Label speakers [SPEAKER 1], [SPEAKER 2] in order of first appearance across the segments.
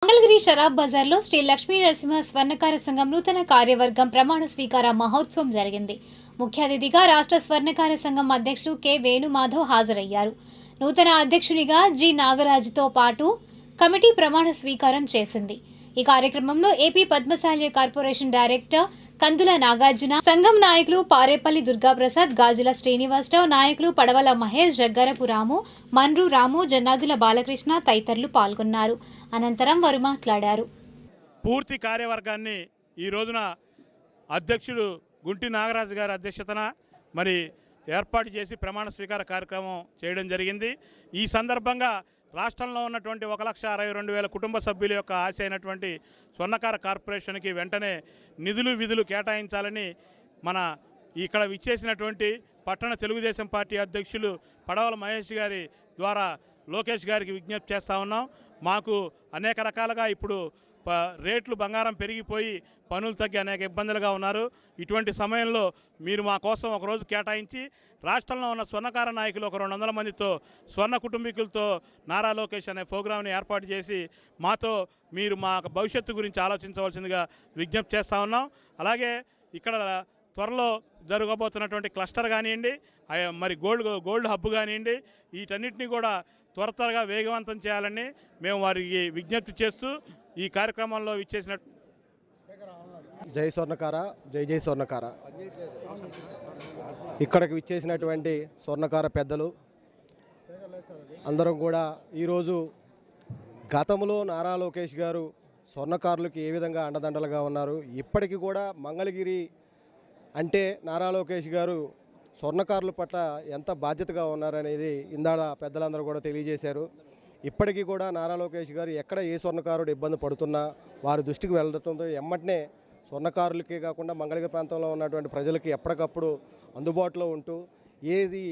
[SPEAKER 1] మంగళగిరి షరాబ్ బజార్లో శ్రీ లక్ష్మీ నరసింహ స్వర్ణకార సంఘం నూతన కార్యవర్గం ప్రమాణ స్వీకార మహోత్సవం జరిగింది. ముఖ్య అతిథిగా రాష్ట్ర స్వర్ణకార సంఘం అధ్యక్షులు కె వేణుమాధవ్ హాజరయ్యారు. నూతన అధ్యక్షునిగా జి నాగరాజుతో పాటు కమిటీ ప్రమాణ స్వీకారం చేసింది. ఈ కార్యక్రమంలో ఏపీ పద్మశాలి కార్పొరేషన్ డైరెక్టర్ కందుల నాగార్జున, సంఘం నాయకులు పారేపల్లి దుర్గాప్రసాద్, గాజుల శ్రీనివాసరావు, నాయకులు పడవల మహేష్, జగ్గరపు రాము, మన్రు రాము, జన్నాదుల బాలకృష్ణ తదితరులు పాల్గొన్నారు. అనంతరం వారు మాట్లాడారు.
[SPEAKER 2] పూర్తి కార్యవర్గాన్ని ఈ రోజున అధ్యక్షుడు గుంటి నాగరాజు గారి అధ్యక్షతన మరి ఏర్పాటు చేసి ప్రమాణ స్వీకార కార్యక్రమం చేయడం జరిగింది. ఈ సందర్భంగా రాష్ట్రంలో ఉన్నటువంటి 1,62,000 కుటుంబ సభ్యుల యొక్క ఆశ అయినటువంటి స్వర్ణకార కార్పొరేషన్కి వెంటనే నిధులు విధులు కేటాయించాలని మన ఇక్కడ విచ్చేసినటువంటి పట్టణ తెలుగుదేశం పార్టీ అధ్యక్షులు పడవల మహేష్ గారి ద్వారా లోకేష్ గారికి విజ్ఞప్తి చేస్తూ ఉన్నాం. మాకు అనేక రకాలుగా ఇప్పుడు రేట్లు బంగారం పెరిగిపోయి పనులు తగ్గి అనేక ఇబ్బందులుగా ఉన్నారు. ఇటువంటి సమయంలో మీరు మా కోసం ఒకరోజు కేటాయించి రాష్ట్రంలో ఉన్న స్వర్ణకార నాయకులు ఒక 200 మందితో స్వర్ణ కుటుంబీకులతో నారా లోకేష్ అనే ప్రోగ్రాంని ఏర్పాటు చేసి మాతో మీరు మా భవిష్యత్తు గురించి ఆలోచించవలసిందిగా విజ్ఞప్తి చేస్తూ ఉన్నాం. అలాగే ఇక్కడ త్వరలో జరగబోతున్నటువంటి క్లస్టర్ కానివ్వండి, మరి గోల్డ్ హబ్ కానివ్వండి, వీటన్నిటినీ కూడా త్వరగా వేగవంతం చేయాలని మేము వారికి విజ్ఞప్తి చేస్తూ ఈ కార్యక్రమంలో విచ్చేసిన
[SPEAKER 3] జై స్వర్ణకార, జై జై స్వర్ణకార. ఇక్కడికి విచ్చేసినటువంటి స్వర్ణకార పెద్దలు అందరం కూడా ఈరోజు గతంలో నారా లోకేష్ గారు స్వర్ణకారులకు ఏ విధంగా అండదండలుగా ఉన్నారు, ఇప్పటికీ కూడా మంగళగిరి అంటే నారా లోకేష్ గారు స్వర్ణకారుల పట్ల ఎంత బాధ్యతగా ఉన్నారనేది ఇందాడ పెద్దలందరూ కూడా తెలియజేశారు. ఇప్పటికీ కూడా నారా లోకేష్ గారు ఎక్కడ ఏ స్వర్ణకారుడు ఇబ్బంది పడుతున్నా వారి దృష్టికి వెళ్ళడంతో ఎమ్మటనే స్వర్ణకారులకే కాకుండా మంగళగిరి ప్రాంతంలో ఉన్నటువంటి ప్రజలకి ఎప్పటికప్పుడు అందుబాటులో ఉంటూ ఏది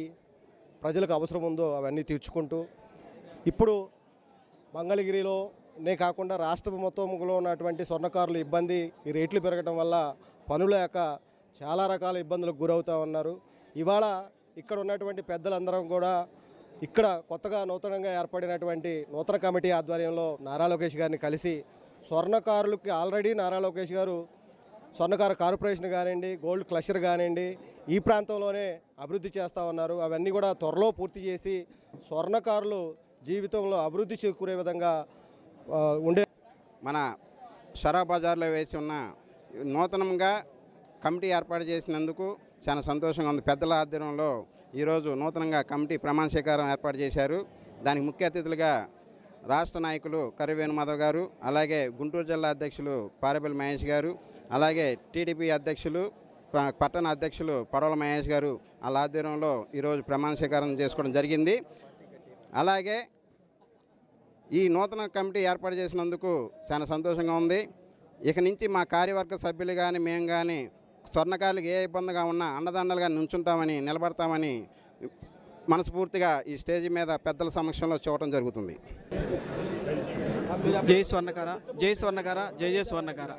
[SPEAKER 3] ప్రజలకు అవసరం ఉందో అవన్నీ తీర్చుకుంటూ ఇప్పుడు మంగళగిరిలోనే కాకుండా రాష్ట్ర మొత్తంలో ఉన్నటువంటి స్వర్ణకారుల ఇబ్బంది ఈ రేట్లు పెరగడం వల్ల పనుల యొక్క చాలా రకాల ఇబ్బందులకు గురవుతూ ఉన్నారు. ఇవాళ ఇక్కడ ఉన్నటువంటి పెద్దలందరం కూడా ఇక్కడ కొత్తగా నూతనంగా ఏర్పడినటువంటి నూతన కమిటీ ఆధ్వర్యంలో నారా లోకేష్ గారిని కలిసి స్వర్ణకారులకి ఆల్రెడీ నారా లోకేష్ గారు స్వర్ణకార కార్పొరేషన్ కానివ్వండి, గోల్డ్ క్లస్టర్ కానివ్వండి ఈ ప్రాంతంలోనే అభివృద్ధి చేస్తూ ఉన్నారు. అవన్నీ కూడా త్వరలో పూర్తి చేసి స్వర్ణకారులు జీవితంలో అభివృద్ధి చేకూరే విధంగా ఉండే
[SPEAKER 4] మన షరాబ్ బజార్లో వేసి ఉన్న నూతనంగా కమిటీ ఏర్పాటు చేసినందుకు చాలా సంతోషంగా ఉంది. పెద్దల ఆధ్వర్యంలో ఈరోజు నూతనంగా కమిటీ ప్రమాణ స్వీకారం ఏర్పాటు చేశారు. దానికి ముఖ్య అతిథులుగా రాష్ట్ర నాయకులు కర్రి వేణుమాధవ్ గారు, అలాగే గుంటూరు జిల్లా అధ్యక్షులు పారేపల్లి మహేష్ గారు, అలాగే టీడీపీ అధ్యక్షులు పట్టణ అధ్యక్షులు పడవల మహేష్ గారు వాళ్ళ ఆధ్వర్యంలో ఈరోజు ప్రమాణ స్వీకారం చేసుకోవడం జరిగింది. అలాగే ఈ నూతన కమిటీ ఏర్పాటు చేసినందుకు చాలా సంతోషంగా ఉంది. ఇక నుంచి మా కార్యవర్గ సభ్యులు కానీ మేము కానీ స్వర్ణకారులకు ఏ ఇబ్బందిగా ఉన్నా అండదండలుగా నుంచుంటామని నిలబడతామని మనస్ఫూర్తిగా ఈ స్టేజ్ మీద పెద్దల సమక్షంలో చూడటం జరుగుతుంది.
[SPEAKER 5] జై స్వర్ణకార, జై స్వర్ణకార, జై జై స్వర్ణకార.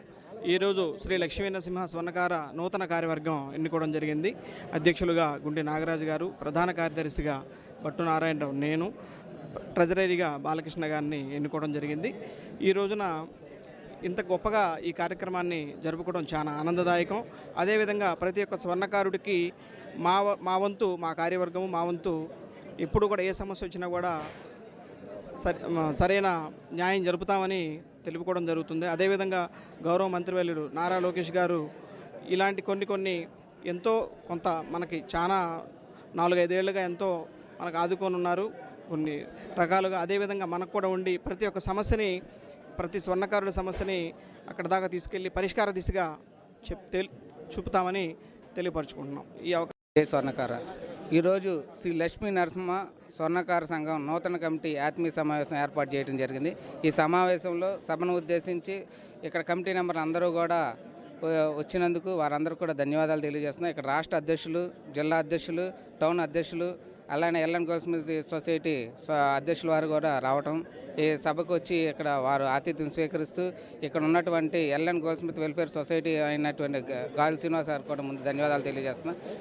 [SPEAKER 5] ఈరోజు శ్రీ లక్ష్మీ నరసింహ స్వర్ణకార నూతన కార్యవర్గం ఎన్నుకోవడం జరిగింది. అధ్యక్షులుగా గుంటి నాగరాజు గారు, ప్రధాన కార్యదర్శిగా భట్టు నారాయణరావు, నేను, ట్రెజరీగా బాలకృష్ణ గారిని ఎన్నుకోవడం జరిగింది. ఈ రోజున ఇంత గొప్పగా ఈ కార్యక్రమాన్ని జరుపుకోవడం చాలా ఆనందదాయకం. అదేవిధంగా ప్రతి ఒక్క స్వర్ణకారుడికి మా వంతు, మా కార్యవర్గము మా వంతు ఎప్పుడు కూడా ఏ సమస్య వచ్చినా కూడా సరైన న్యాయం జరుపుతామని తెలుపుకోవడం జరుగుతుంది. అదేవిధంగా గౌరవ మంత్రివర్యులు నారా లోకేష్ గారు ఇలాంటి కొన్ని ఎంతో కొంత మనకి చాలా 4-5 ఏళ్ళుగా ఎంతో మనకు ఆదుకొని ఉన్నారు కొన్ని రకాలుగా. అదేవిధంగా మనకు కూడా ఉండి ప్రతి ఒక్క సమస్యని, ప్రతి స్వర్ణకారుల సమస్యని అక్కడ దాకా తీసుకెళ్ళి పరిష్కార దిశగా చూపుతామని తెలియపరుచుకుంటున్నాం. ఈ
[SPEAKER 6] స్వర్ణకార ఈరోజు శ్రీ లక్ష్మీ నరసింహ స్వర్ణకార సంఘం నూతన కమిటీ ఆత్మీయ సమావేశం ఏర్పాటు చేయడం జరిగింది. ఈ సమావేశంలో సభను ఉద్దేశించి ఇక్కడ కమిటీ మెంబర్లు అందరూ కూడా వచ్చినందుకు వారందరూ కూడా ధన్యవాదాలు తెలియజేస్తున్నాం. ఇక్కడ రాష్ట్ర అధ్యక్షులు, జిల్లా అధ్యక్షులు, టౌన్ అధ్యక్షులు, అలానే ఎల్ఎన్ గోల్డ్స్మిత్ సొసైటీ అధ్యక్షుల వారు కూడా రావటం, ఈ సభకు వచ్చి ఇక్కడ వారు ఆతిథ్యం స్వీకరిస్తూ ఇక్కడ ఉన్నటువంటి ఎల్ఎన్ గోల్డ్స్మిత్ వెల్ఫేర్ సొసైటీ అయినటువంటి గాలి శ్రీనివాస్ గారు కూడా ముందు ధన్యవాదాలు తెలియజేస్తున్నాం.